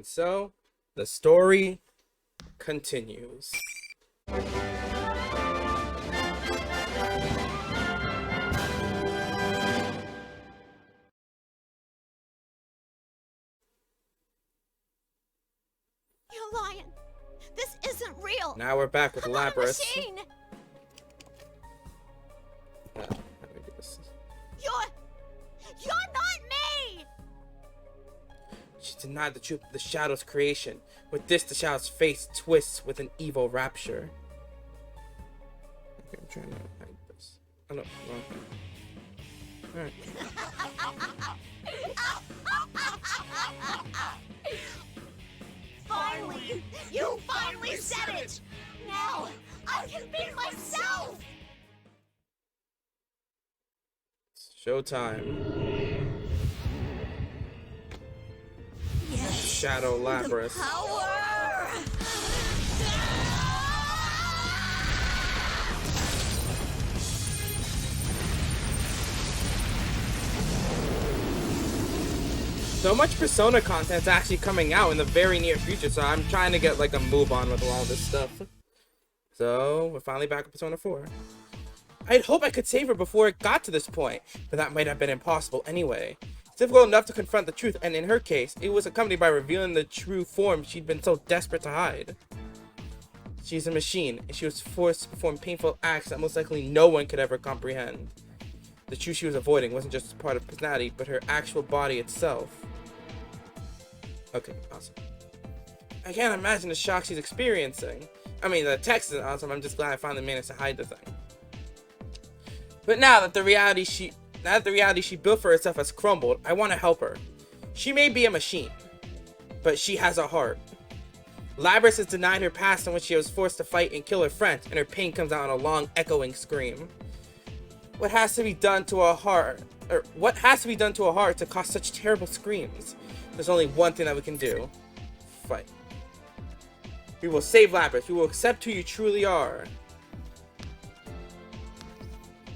And so, the story continues. You're lying. This isn't real. Now we're back with I'm not a Labrys. machine. Let me do this. You're not me. She denied the truth of the Shadow's creation. With this, the Shadow's face twists with an evil rapture. Okay, I'm trying to hide this. Oh no, wrong thing. Alright. Finally! You finally said it! Now, I can be myself! Showtime. Yes! Shadow Labrys. Power! So much Persona content's actually coming out in the very near future, so I'm trying to get like a move on with all this stuff. So we're finally back with Persona 4. I'd hope I could save her before it got to this point, but that might have been impossible anyway. It's difficult enough to confront the truth, and in her case, it was accompanied by revealing the true form she'd been so desperate to hide. She's a machine, and she was forced to perform painful acts that most likely no one could ever comprehend. The truth she was avoiding wasn't just part of personality, but her actual body itself. Okay, awesome. I can't imagine the shock she's experiencing. I mean, the text is awesome. I'm just glad I finally managed to hide the thing. But now that the reality she built for herself has crumbled, I want to help her. She may be a machine, but she has a heart. Labrys has denied her past in which she was forced to fight and kill her friends, and her pain comes out in a long, echoing scream. What has to be done to a heart to cause such terrible screams? There's only one thing that we can do. Fight. We will save Labrys. We will accept who you truly are.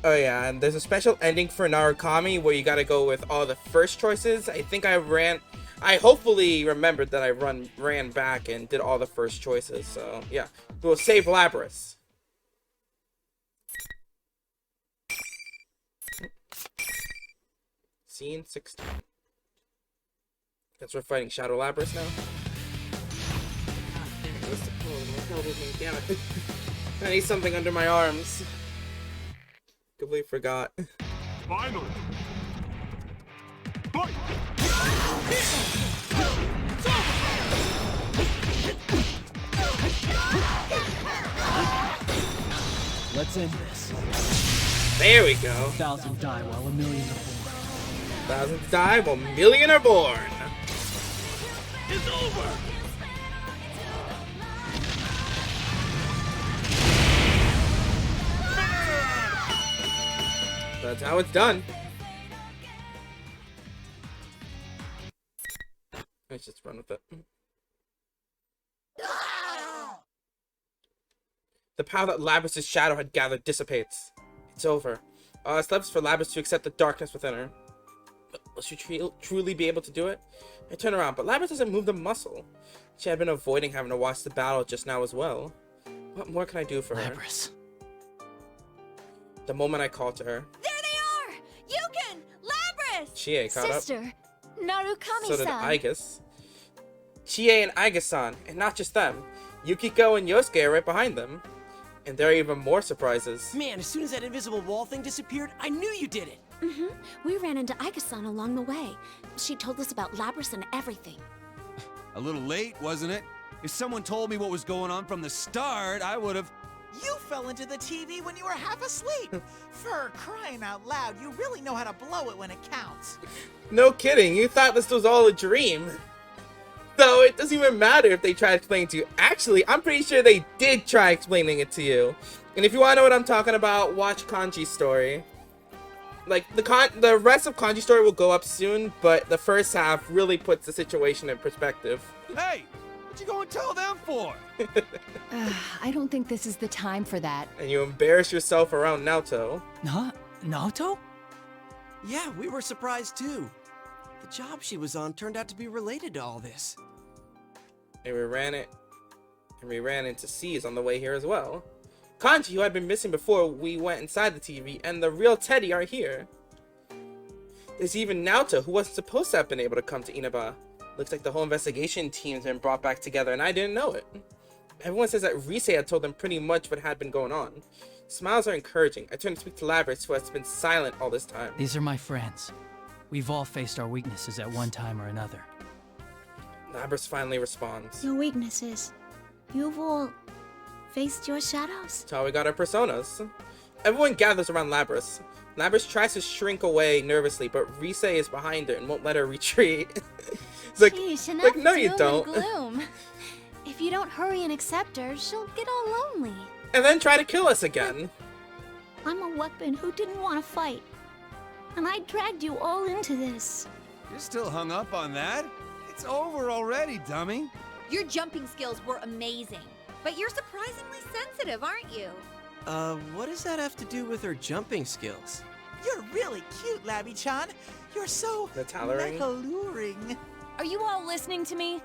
Oh yeah, and there's a special ending for Narukami where you gotta go with all the first choices. I think I hopefully remembered that I ran back and did all the first choices. So yeah, we will save Labrys. Scene 16. Guess we're fighting Shadow Labrys now. Damn it. I need something under my arms. Completely forgot. Finally. Fight. Let's end this. There we go. 1,000 die while 1,000,000 are born. Thousands die while 1,000,000 are born. It's over. That's how it's done. Let's just run with it. The power that Labrys' shadow had gathered dissipates. It's over. It's left for Labrys to accept the darkness within her. But will she truly be able to do it? I turn around, but Labrys doesn't move the muscle. She had been avoiding having to watch the battle just now as well. What more can I do for her? Labrys. The moment I call to her. There they are! Yukin! Labrys! Chie caught up. Sister, Narukami-san. So did Aigus. Chie and Aigus-san, and not just them. Yukiko and Yosuke are right behind them. And there are even more surprises. Man, as soon as that invisible wall thing disappeared, I knew you did it! We ran into Aigus-san along the way. She told us about Labrys and everything. A little late, wasn't it? If someone told me what was going on from the start, I would have... You fell into the TV when you were half asleep! For crying out loud, you really know how to blow it when it counts. No kidding, you thought this was all a dream. Though it doesn't even matter if they try to explain it to you. Actually, I'm pretty sure they did try explaining it to you. And if you want to know what I'm talking about, watch Kanji's story. Like, the rest of Kanji's story will go up soon, but the first half really puts the situation in perspective. Hey! What you going to tell them for? I don't think this is the time for that. And you embarrass yourself around Naoto. Naoto? Yeah, we were surprised too. The job she was on turned out to be related to all this. And we ran into C's on the way here as well. Kanji, who had been missing before we went inside the TV, and the real Teddy are here. There's even Naoto, who wasn't supposed to have been able to come to Inaba. Looks like the whole investigation team's been brought back together, and I didn't know it. Everyone says that Rise had told them pretty much what had been going on. Smiles are encouraging. I turn to speak to Labrys, who has been silent all this time. These are my friends. We've all faced our weaknesses at one time or another. Labrys finally responds. Your weaknesses. You've all faced your shadows? That's how we got our personas. Everyone gathers around Labrys. Labrys tries to shrink away nervously, but Rise is behind her and won't let her retreat. It's like, no you don't. Gloom. If you don't hurry and accept her, she'll get all lonely. And then try to kill us again. I'm a weapon who didn't want to fight. And I dragged you all into this. You're still hung up on that? It's over already, dummy. Your jumping skills were amazing, but you're surprisingly sensitive, aren't you? What does that have to do with her jumping skills? You're really cute, Labby-chan. You're so Alluring. alluring. Are you all listening to me?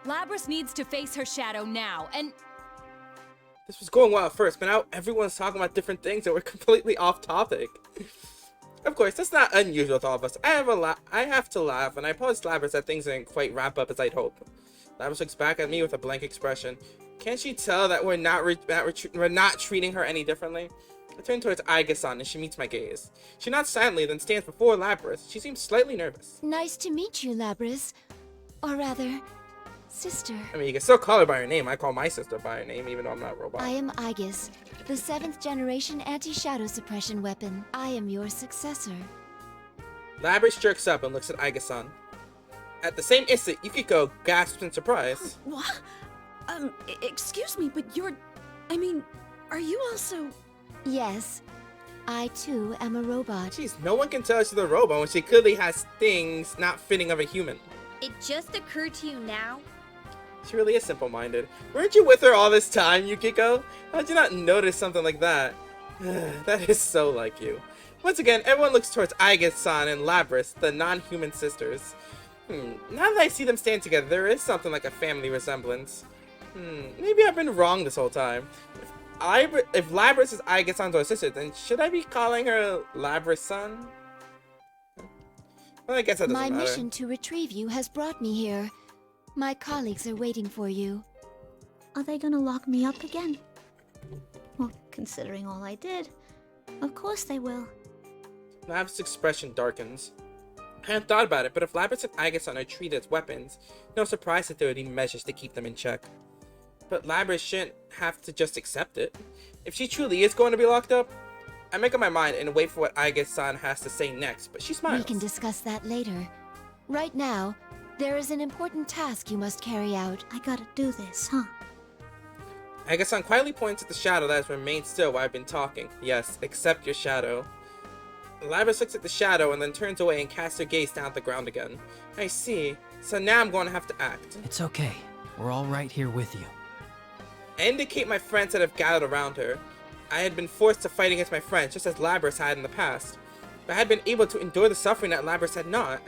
Labrys needs to face her shadow now, and This was going well at first, but now everyone's talking about different things and we're completely off topic. Of course, that's not unusual with all of us. I have to laugh, and I apologize to Labrys that things didn't quite wrap up as I'd hoped. Labrys looks back at me with a blank expression. Can't she tell that we're not treating her any differently? I turn towards Aiga-san and she meets my gaze. She nods silently, then stands before Labrys. She seems slightly nervous. Nice to meet you, Labrys. Or rather, sister. I mean, you can still call her by her name. I call my sister by her name, even though I'm not a robot. I am Aegis, the 7th generation anti-shadow suppression weapon. I am your successor. Labrys jerks up and looks at Aiga-san. At the same instant, Yukiko gasps in surprise. What? Excuse me, but I mean, are you also... Yes, I too am a robot. Jeez, no one can tell she's a robot when she clearly has things not fitting of a human. It just occurred to you now? She really is simple-minded. Weren't you with her all this time, Yukiko? How'd you not notice something like that? That is so like you. Once again, everyone looks towards Aiga-san and Labrys, the non-human sisters. Now that I see them stand together, there is something like a family resemblance. Maybe I've been wrong this whole time. If Labrys is Aiga-san's older sister, then should I be calling her Labrys-san? Well, I guess that doesn't My matter. mission to retrieve you has brought me here. My colleagues are waiting for you. Are they gonna lock me up again? Well, considering all I did, of course they will. Labrys' expression darkens. I hadn't thought about it, but if Labrys and Aiga-san are treated as weapons, no surprise that there would be measures to keep them in check. But Labrys shouldn't have to just accept it. If she truly is going to be locked up, I make up my mind and wait for what Aiga-san has to say next, but she smiles. We can discuss that later. Right now, there is an important task you must carry out. I gotta do this, huh? Aiga-san quietly points at the shadow that has remained still while I've been talking. Yes, accept your shadow. Labrys looks at the shadow and then turns away and casts her gaze down at the ground again. I see. So now I'm going to have to act. It's okay. We're all right here with you. I indicate my friends that have gathered around her. I had been forced to fight against my friends, just as Labrys had in the past. But I had been able to endure the suffering that Labrys had not.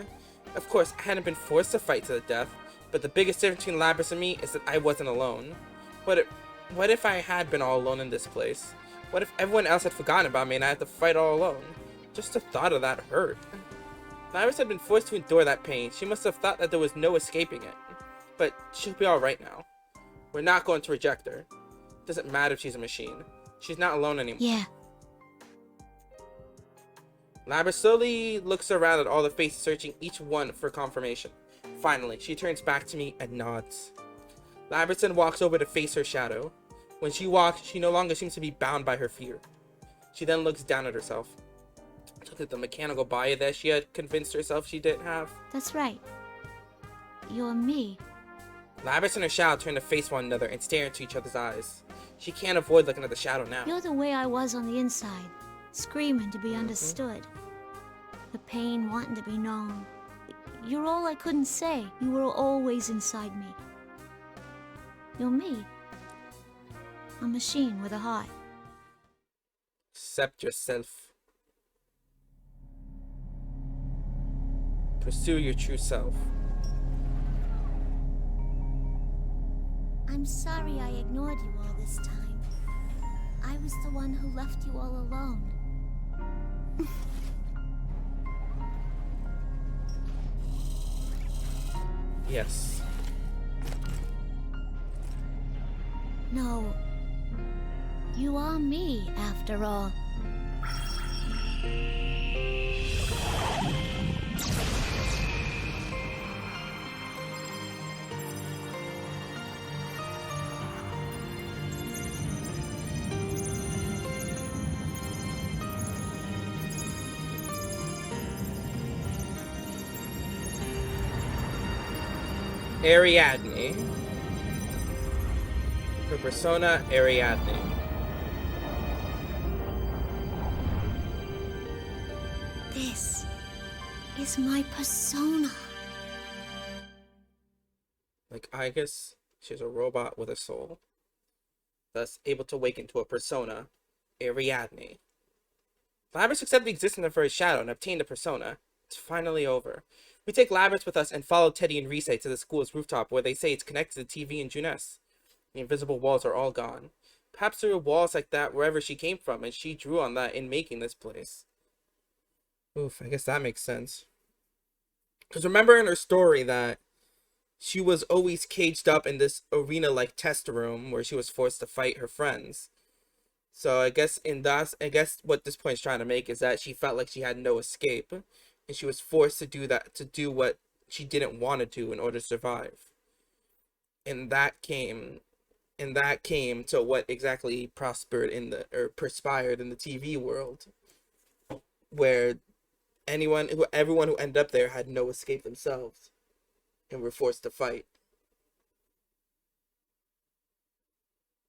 Of course, I hadn't been forced to fight to the death, but the biggest difference between Labrys and me is that I wasn't alone. What if I had been all alone in this place? What if everyone else had forgotten about me and I had to fight all alone? Just the thought of that hurt. Labrys had been forced to endure that pain. She must have thought that there was no escaping it. But she'll be alright now. We're not going to reject her. Doesn't matter if she's a machine. She's not alone anymore. Yeah. Labrys slowly looks around at all the faces, searching each one for confirmation. Finally, she turns back to me and nods. Labrys then walks over to face her shadow. When she walks, she no longer seems to be bound by her fear. She then looks down at herself. Look at the mechanical body that she had convinced herself she didn't have. That's right. You're me. Labrys and her shadow turn to face one another and stare into each other's eyes. She can't avoid looking at the shadow now. You're the way I was on the inside, screaming to be understood. The pain wanting to be known. You're all I couldn't say. You were always inside me. You're me. A machine with a heart. Accept yourself. Pursue your true self. I'm sorry I ignored you all this time. I was the one who left you all alone. Yes. No. You are me, after all. Ariadne. Her persona, Ariadne. This is my persona. Like Aegis, she's a robot with a soul, thus able to awaken to a persona, Ariadne. Labrys accepted the existence of her shadow and obtained a persona. It's finally over. We take Labrys with us and follow Teddy and Rise to the school's rooftop where they say it's connected to TV and Juness. The invisible walls are all gone. Perhaps there were walls like that wherever she came from, and she drew on that in making this place. Oof, I guess that makes sense. Because remember in her story that she was always caged up in this arena-like test room where she was forced to fight her friends. So I guess what this point is trying to make is that she felt like she had no escape, and she was forced to do what she didn't want to do in order to survive. And that came to what exactly perspired in the TV world, where everyone who ended up there had no escape themselves and were forced to fight.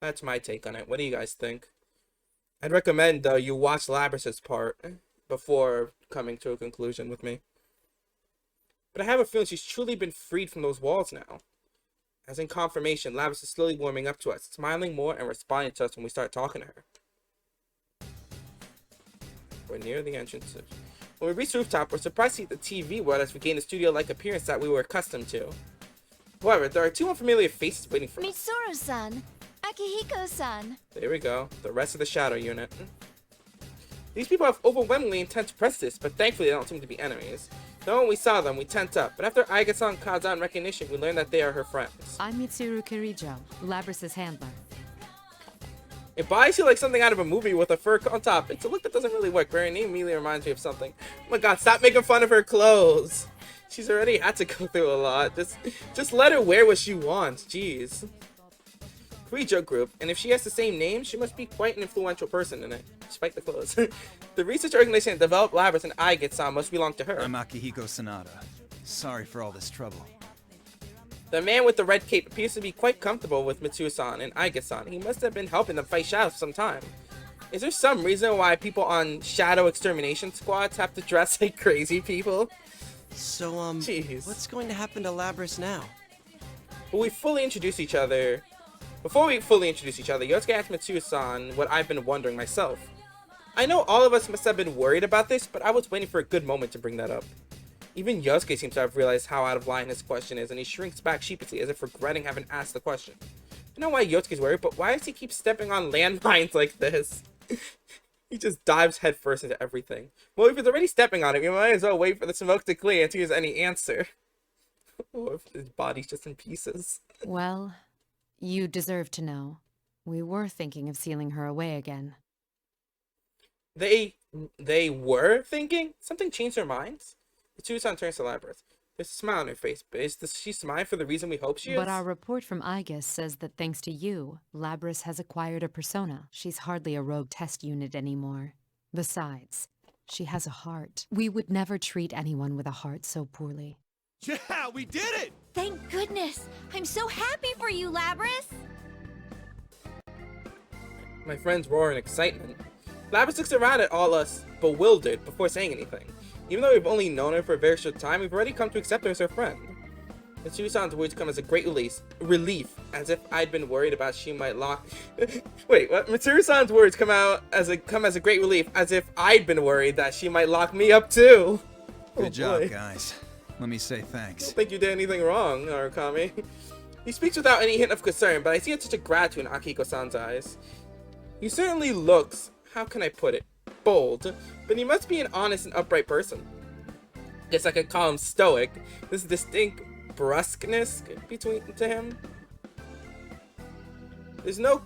That's my take on it. What do you guys think? I'd recommend though you watch Labrys' part before coming to a conclusion with me. But I have a feeling she's truly been freed from those walls now. As in confirmation, Labrys is slowly warming up to us, smiling more and responding to us when we start talking to her. We're near the entrance. When we reach the rooftop, we're surprised to see the TV world has regained the studio-like appearance that we were accustomed to. However, there are two unfamiliar faces waiting for us. Mitsuru-san, Akihiko-san. There we go, the rest of the Shadow Unit. These people have overwhelmingly intense prejudice, but thankfully they don't seem to be enemies. Though when we saw them, we tense up, but after Aiga-san calls out in recognition, we learn that they are her friends. I'm Mitsuru Kirijo, Labrys' handler. It buys you like something out of a movie with a fur on top. It's a look that doesn't really work. Her name immediately reminds me of something. Oh my god, stop making fun of her clothes. She's already had to go through a lot. Just let her wear what she wants. Jeez. Kirijo group, and if she has the same name, she must be quite an influential person in it, despite the clothes. The research organization that developed Labrys and Aiga-san must belong to her. I'm Akihiko Sanada. Sorry for all this trouble. The man with the red cape appears to be quite comfortable with Mitsuru-san and Aiga-san. He must have been helping them fight Shadow for some time. Is there some reason why people on Shadow extermination squads have to dress like crazy people? So, Jeez. what's going to happen to Labrys now? Before we fully introduce each other, Yosuke asked Mitsuru-san what I've been wondering myself. I know all of us must have been worried about this, but I was waiting for a good moment to bring that up. Even Yosuke seems to have realized how out of line his question is, and he shrinks back sheepishly as if regretting having asked the question. I know why Yosuke's worried, but why does he keep stepping on landmines like this? He just dives headfirst into everything. Well, if he's already stepping on it, we might as well wait for the smoke to clear until he has any answer. Or if his body's just in pieces. Well, you deserve to know. We were thinking of sealing her away again. They were thinking? Something changed their minds? Mitsuru-san turns to Labrys. There's a smile on her face, but is she smiling for the reason we hope she is? But our report from Aegis says that thanks to you, Labrys has acquired a persona. She's hardly a rogue test unit anymore. Besides, she has a heart. We would never treat anyone with a heart so poorly. Yeah, we did it! Thank goodness! I'm so happy for you, Labrys! My friends roar in excitement. Labrys looks around at all us, bewildered, before saying anything. Even though we've only known her for a very short time, we've already come to accept her as her friend. Mitsuru-san's words come as a great relief, as if I'd been worried about she might lock... Wait, what? Mitsuru-san's words come as a great relief, as if I'd been worried that she might lock me up too. Good job, guys. Let me say thanks. I don't think you did anything wrong, Narukami. He speaks without any hint of concern, but I see a touch of gratitude in Akiko-san's eyes. He certainly looks, how can I put it, bold, but he must be an honest and upright person. Guess I could call him stoic. This distinct brusqueness to him. There's no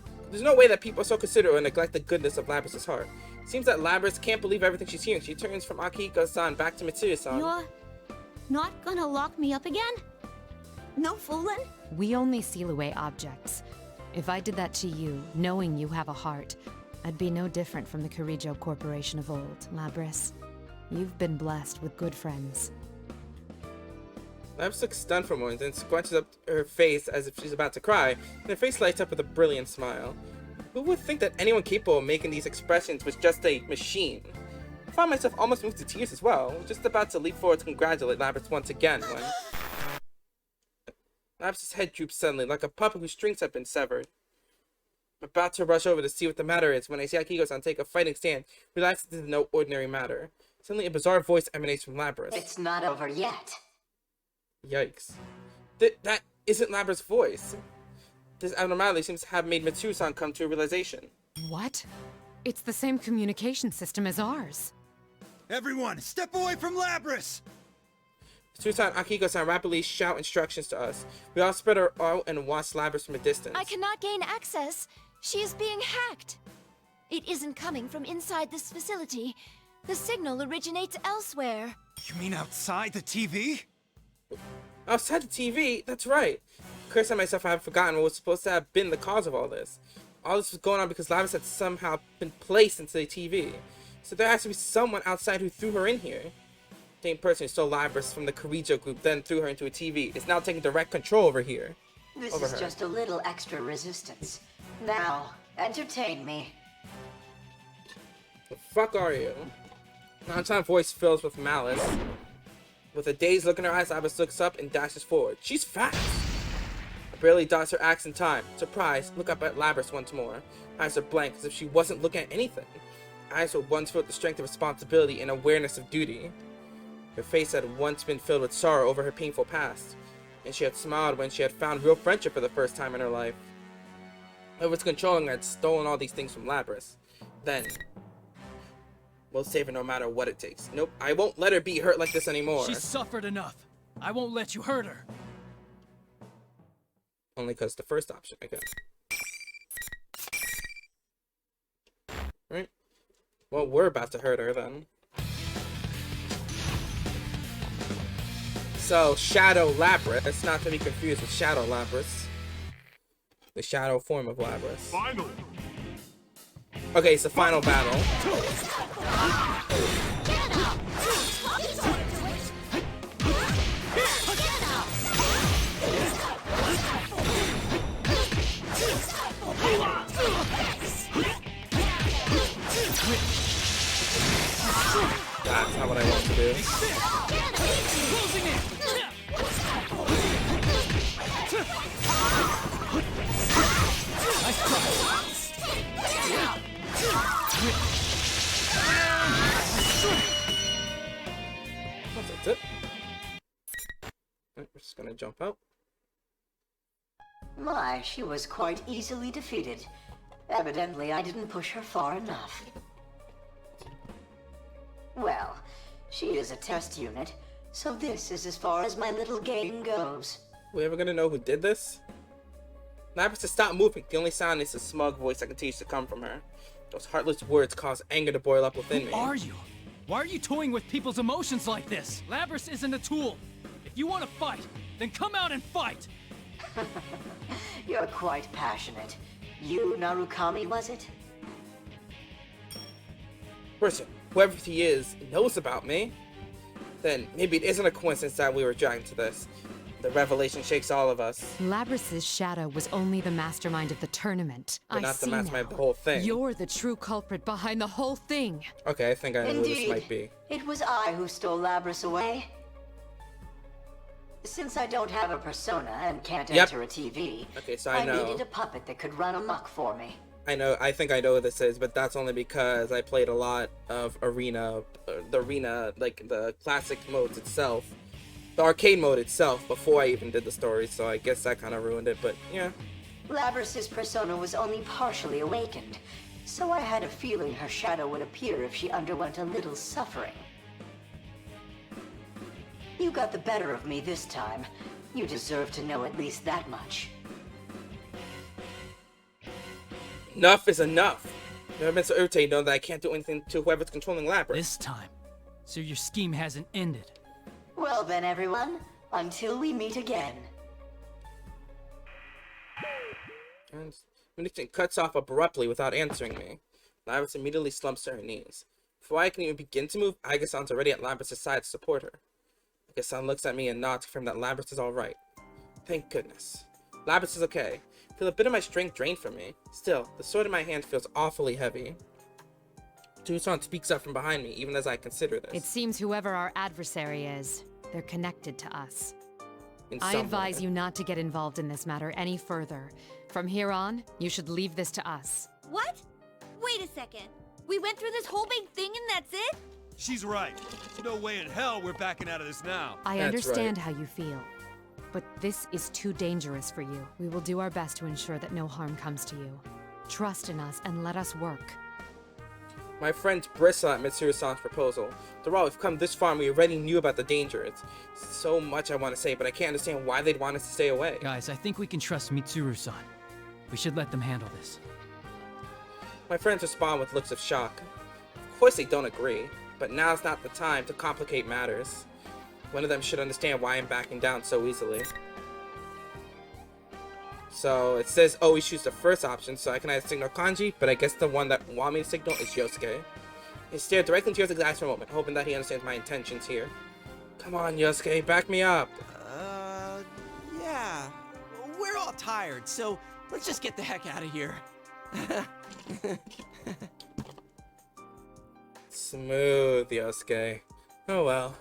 way that people so considerate or neglect the goodness of Labrys' heart. Seems that Labrys can't believe everything she's hearing. She turns from Akiko-san back to Mitsuya-san. You're not gonna lock me up again? No fooling? We only seal away objects. If I did that to you, knowing you have a heart, I'd be no different from the Kirijo Corporation of old, Labrys. You've been blessed with good friends. Labrys looks stunned for a moment, then squinches up her face as if she's about to cry, and her face lights up with a brilliant smile. Who would think that anyone capable of making these expressions was just a machine? I found myself almost moved to tears as well, just about to leap forward to congratulate Labrys once again when... Labrys' head droops suddenly, like a puppet whose strings have been severed. I'm about to rush over to see what the matter is when I see Akiko-san take a fighting stand, relax into no ordinary matter. Suddenly a bizarre voice emanates from Labrys. It's not over yet. Yikes. That isn't Labrys' voice. This abnormality seems to have made Mitsuya-san come to a realization. What? It's the same communication system as ours. Everyone, step away from Labrys! Mitsuya-san and Akiko-san rapidly shout instructions to us. We all spread out and watch Labrys from a distance. I cannot gain access. She is being hacked. It isn't coming from inside this facility. The signal originates elsewhere. You mean outside the TV? Outside the TV? That's right. Chris and myself have forgotten what was supposed to have been the cause of all this. All this was going on because Labrys had somehow been placed into the TV. So there has to be someone outside who threw her in here. The same person who stole Labrys from the Kirijo group then threw her into a TV is now taking direct control over here. This is just a little extra resistance. Now, entertain me. The fuck are you? Non-time voice fills with malice. With a dazed look in her eyes, Labrys looks up and dashes forward. She's fast! Barely dots her axe in time. Surprised, look up at Labrys once more. Eyes are blank, as if she wasn't looking at anything. Eyes were once filled with the strength of responsibility and awareness of duty. Her face had once been filled with sorrow over her painful past, and she had smiled when she had found real friendship for the first time in her life. Whoever's controlling her had stolen all these things from Labrys. Then, we'll save her no matter what it takes. Nope, I won't let her be hurt like this anymore. She's suffered enough. I won't let you hurt her. Only because the first option, I guess. Right? Well, we're about to hurt her then. So, Shadow Labrys, not to be confused with Shadow Labrys. The shadow form of Labrys. Final. Okay, it's the final battle. That's not what I want to do. That's it. We're just gonna jump out. My, she was quite easily defeated. Evidently, I didn't push her far enough. Well, she is a test unit, so this is as far as my little game goes. We ever gonna know who did this? Labrys has stopped moving. The only sound is the smug voice that continues to come from her. Those heartless words cause anger to boil up within me. Who are you? Why are you toying with people's emotions like this? Labrys isn't a tool. If you want to fight, then come out and fight! You're quite passionate. You, Narukami, was it? Person, whoever he is, knows about me. Then maybe it isn't a coincidence that we were dragged to this. The revelation shakes all of us. Labrys' shadow was only the mastermind of the tournament. But not the mastermind of the whole thing. You're the true culprit behind the whole thing. Okay, I think I know who this Indeed. might be. It was I who stole Labrys away. Since I don't have a persona and can't enter a TV, Okay, so I know. needed a puppet that could run amok for me. I think I know who this is, but that's only because I played a lot of Arena, like the classic modes itself. the arcade mode itself before I even did the story, so I guess that kind of ruined it, but yeah. Labrys' persona was only partially awakened, so I had a feeling her shadow would appear if she underwent a little suffering. You got the better of me this time. You deserve to know at least that much. Enough is enough. Never been so irritated knowing that I can't do anything to whoever's controlling Labrys. This time. So your scheme hasn't ended. Well then, everyone, until we meet again. And Nixon cuts off abruptly without answering me. Labrys immediately slumps to her knees. Before I can even begin to move, Aigasan's already at Labrys' side to support her. Aigasan looks at me and nods to confirm that Labrys is alright. Thank goodness. Labrys is okay. I feel a bit of my strength drained from me. Still, the sword in my hand feels awfully heavy. Tucson speaks up from behind me, even as I consider this. It seems whoever our adversary is, they're connected to us. In I some advise way. you not to get involved in this matter any further. From here on, you should leave this to us. What? Wait a second. We went through this whole big thing and that's it? She's right. No way in hell we're backing out of this now. I That's understand right. how you feel, but this is too dangerous for you. We will do our best to ensure that no harm comes to you. Trust in us and let us work. My friends bristle at Mitsuru-san's proposal. After all, we've come this far and we already knew about the dangers. So much I want to say, but I can't understand why they'd want us to stay away. Guys, I think we can trust Mitsuru-san. We should let them handle this. My friends respond with looks of shock. Of course they don't agree, but now's not the time to complicate matters. One of them should understand why I'm backing down so easily. So it says always choose the first option, so I can either signal Kanji, but I guess the one that want me to signal is Yosuke. He stared directly into Yosuke's eyes for a moment, hoping that he understands my intentions here. Come on, Yosuke, back me up. Yeah. We're all tired, so let's just get the heck out of here. Smooth, Yosuke. Oh well.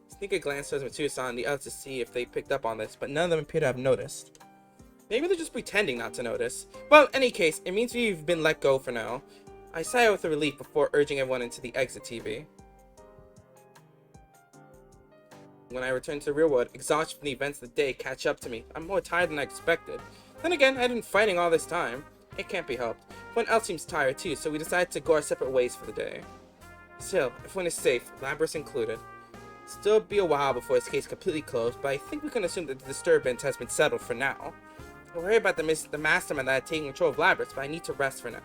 Sneak a glance towards Mitsuru-san and the others to see if they picked up on this, but none of them appear to have noticed. Maybe they're just pretending not to notice. Well, in any case, it means we've been let go for now. I sigh with relief before urging everyone into the exit TV. When I return to the real world, exhaustion from the events of the day catch up to me. I'm more tired than I expected. Then again, I've been fighting all this time. It can't be helped. Everyone else seems tired too, so we decided to go our separate ways for the day. Still, everyone is safe, Labrys included. Still be a while before his case completely closed, but I think we can assume that the disturbance has been settled for now. I worry about the mastermind that had taken control of Labrys, but I need to rest for now.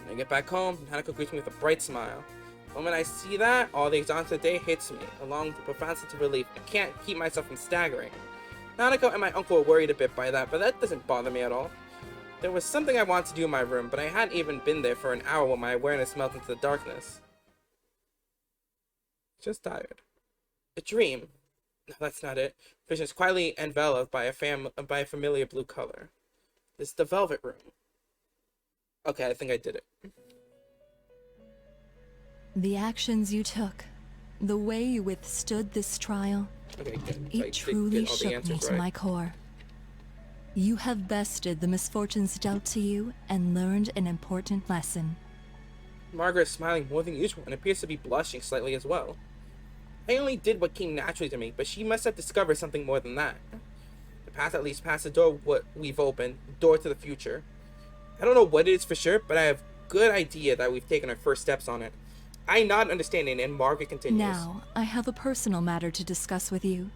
When I get back home, Hanako greets me with a bright smile. The moment I see that, all the exhaustion of the day hits me, along with a profound sense of relief. I can't keep myself from staggering. Hanako and my uncle were worried a bit by that, but that doesn't bother me at all. There was something I wanted to do in my room, but I hadn't even been there for an hour when my awareness melted into the darkness. Just tired. A dream. No, that's not it. Vision is quietly enveloped by a familiar blue color. It's the Velvet Room. Okay, I think I did it. The actions you took, the way you withstood this trial, Okay, good. it truly shook me to my core. You have bested the misfortunes dealt to you and learned an important lesson. Margaret is smiling more than usual and appears to be blushing slightly as well. I only did what came naturally to me, but she must have discovered something more than that. The path at least past the door what we've opened, the door to the future. I don't know what it is for sure, but I have a good idea that we've taken our first steps on it. I nod understanding, and Margaret continues. Now, I have a personal matter to discuss with you,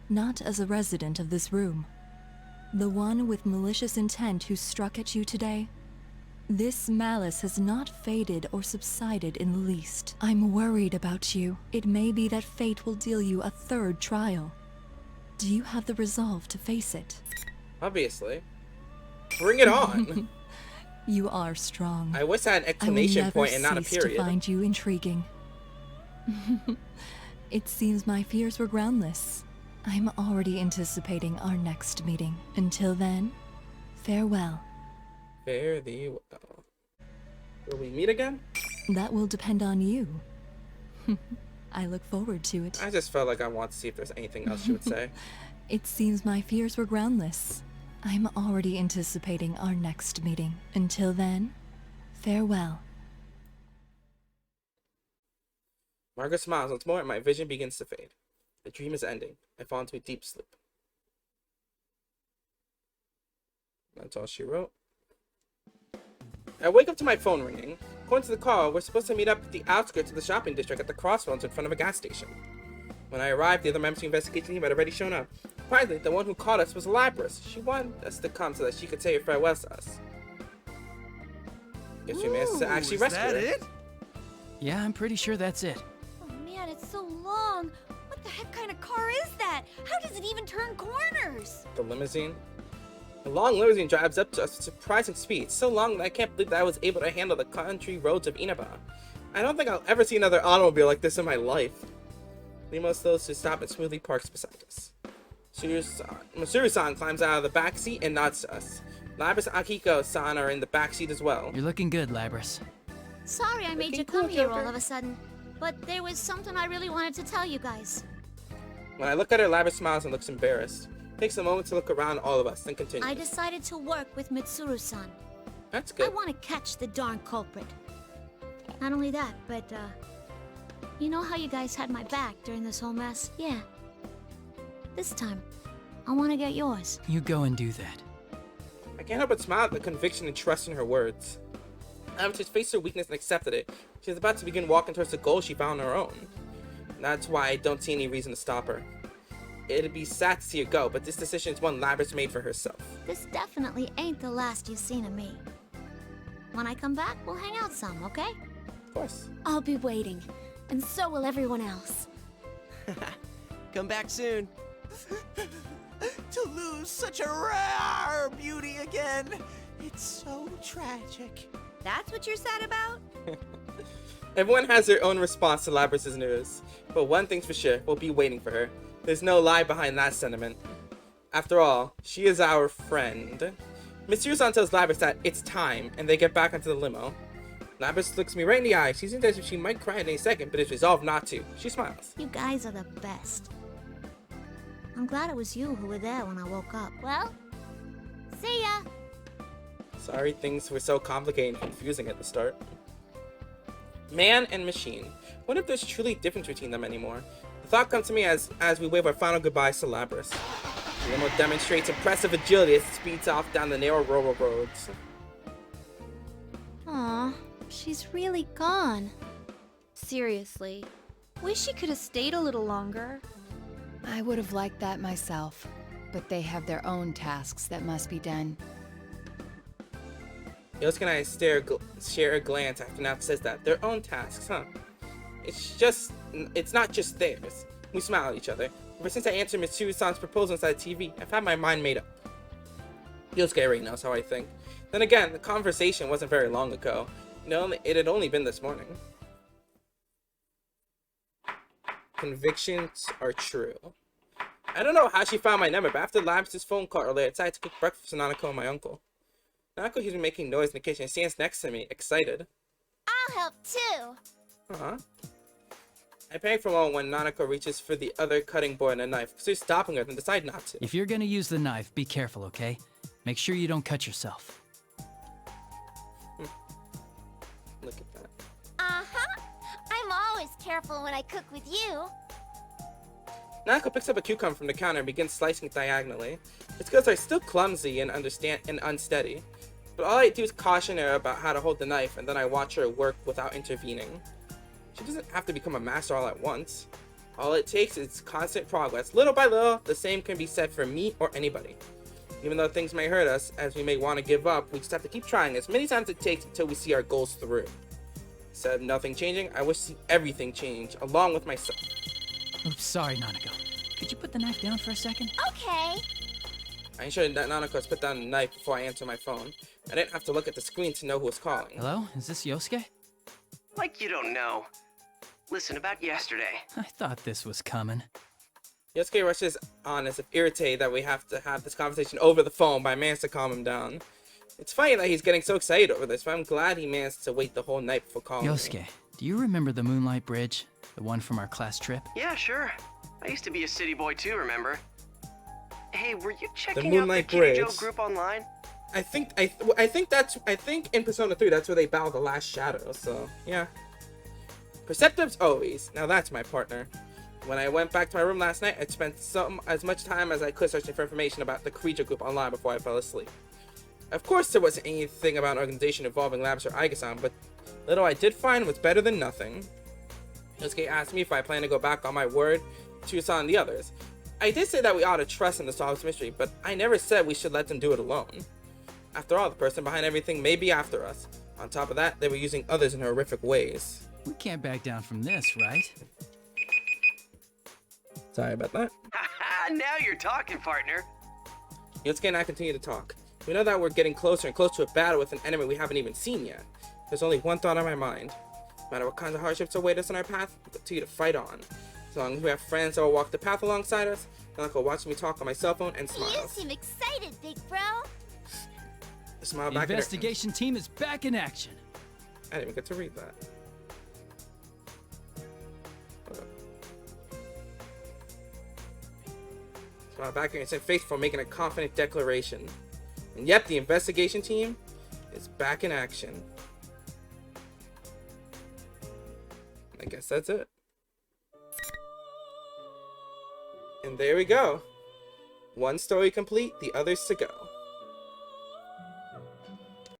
not as a resident of this room. The one with malicious intent who struck at you today. This malice has not faded or subsided in the least. I'm worried about you. It may be that fate will deal you a third trial. Do you have the resolve to face it? Obviously. Bring it on! You are strong. I wish I had an exclamation point and not a period. I will never cease to find you intriguing. It seems my fears were groundless. I'm already anticipating our next meeting. Until then, farewell. Fare thee well. Will we meet again? That will depend on you. I look forward to it. I just felt like I want to see if there's anything else she would say. It seems my fears were groundless. I'm already anticipating our next meeting. Until then, farewell. Margaret smiles once more and my vision begins to fade. The dream is ending. I fall into a deep sleep. That's all she wrote. I wake up to my phone ringing. According to the call, we're supposed to meet up at the outskirts of the shopping district at the crossroads in front of a gas station. When I arrived, the other members of the investigation team had already shown up. Surprisingly, the one who called us was Labrys. She wanted us to come so that she could say her farewells to us. Guess we managed to actually rescue her. Is that it? Yeah, I'm pretty sure that's it. Oh man, it's so long. What the heck kind of car is that? How does it even turn corners? The limousine. The long limousine drives up to us with surprising speed, so long that I can't believe that I was able to handle the country roads of Inaba. I don't think I'll ever see another automobile like this in my life. Limo slows to stop and smoothly parks beside us. Matsuru-san climbs out of the back seat and nods to us. Labrys and Akiko-san are in the back seat as well. You're looking good, Labrys. Sorry I made you come here all of a sudden, but there was something I really wanted to tell you guys. When I look at her, Labrys smiles and looks embarrassed. Takes a moment to look around all of us, then continues. I decided to work with Mitsuru-san. That's good. I want to catch the darn culprit. Not only that, but, you know how you guys had my back during this whole mess? Yeah. This time, I want to get yours. You go and do that. I can't help but smile at the conviction and trust in her words. Labrys faced her weakness and accepted it. She's about to begin walking towards the goal she found on her own. That's why I don't see any reason to stop her. It'd be sad to see her go, but this decision is one Labrys made for herself. This definitely ain't the last you've seen of me. When I come back, we'll hang out some, okay? Of course. I'll be waiting, and so will everyone else. Come back soon. To lose such a rare beauty again. It's so tragic. That's what you're sad about? Everyone has their own response to Labrys' news, but one thing's for sure, we'll be waiting for her. There's no lie behind that sentiment. After all, she is our friend. Mitsuru-san tells Labrys that it's time, and they get back onto the limo. Labrys looks me right in the eye. She seems as if she might cry at any second, but is resolved not to. She smiles. You guys are the best. I'm glad it was you who were there when I woke up. Well, see ya! Sorry things were so complicated and confusing at the start. Man and machine. What if there's truly a difference between them anymore? The thought comes to me as we wave our final goodbyes to Labrys. The limo demonstrates impressive agility as it speeds off down the narrow rural roads. Aw, she's really gone. Seriously, wish she could have stayed a little longer. I would have liked that myself, but they have their own tasks that must be done. Yosuke and I share a glance after Nath says that. Their own tasks, huh? It's not just theirs. We smile at each other. Ever since I answered Mitsuru-san's proposal inside the TV, I've had my mind made up. Yosuke already knows how I think. Then again, the conversation wasn't very long ago. It had only been this morning. Convictions are true. I don't know how she found my number, but after Labrys' phone call earlier, I decided to cook breakfast for Nanako and my uncle. Nanako hears me making noise in the kitchen and stands next to me, excited. I'll help too. Uh-huh. I panic for a moment when Nanako reaches for the other cutting board and a knife, considers stopping her, then decide not to. If you're gonna use the knife, be careful, okay? Make sure you don't cut yourself. Look at that. Uh-huh. I'm always careful when I cook with you. Nanako picks up a cucumber from the counter and begins slicing it diagonally. Its skills are still clumsy and unsteady, but all I do is caution her about how to hold the knife, and then I watch her work without intervening. She doesn't have to become a master all at once. All it takes is constant progress. Little by little, the same can be said for me or anybody. Even though things may hurt us, as we may want to give up, we just have to keep trying as many times as it takes until we see our goals through. Instead of nothing changing, I wish to see everything change, along with myself. Oops, sorry, Nanako. Could you put the knife down for a second? Okay. I ensured that Nanako has put down the knife before I answer my phone. I didn't have to look at the screen to know who was calling. Hello? Is this Yosuke? Like you don't know. Listen, about yesterday. I thought this was coming. Yosuke rushes on as if irritated that we have to have this conversation over the phone, but I managed to calm him down. It's funny that he's getting so excited over this, but I'm glad he managed to wait the whole night before calling Yosuke, me. do you remember the Moonlight Bridge? The one from our class trip? Yeah, sure. I used to be a city boy too, remember? Hey, were you checking out the Moonlight Kitty Joe Bridge. group online? I think in Persona 3 that's where they battle the last shadow, so yeah. Perceptive's always. Now that's my partner. When I went back to my room last night, I spent as much time as I could searching for information about the creature group online before I fell asleep. Of course, there wasn't anything about an organization involving Labrys or Aiga-san, but little I did find was better than nothing. Yosuke asked me if I plan to go back on my word to Yusan and the others. I did say that we ought to trust them to solve this mystery, but I never said we should let them do it alone. After all, the person behind everything may be after us. On top of that, they were using others in horrific ways. We can't back down from this, right? Sorry about that. Now you're talking, partner. Yosuke and I continue to talk. We know that we're getting closer and closer to a battle with an enemy we haven't even seen yet. There's only one thought on my mind. No matter what kinds of hardships await us on our path, we'll continue to fight on. As long as we have friends that will walk the path alongside us, and like will watch me talk on my cell phone and smile. You seem excited, big bro. Smile The back investigation team is back in action. I didn't even get to read that. Smile back and said faithful, making a confident declaration. And yep, the investigation team is back in action. I guess that's it. And there we go. One story complete, the others to go.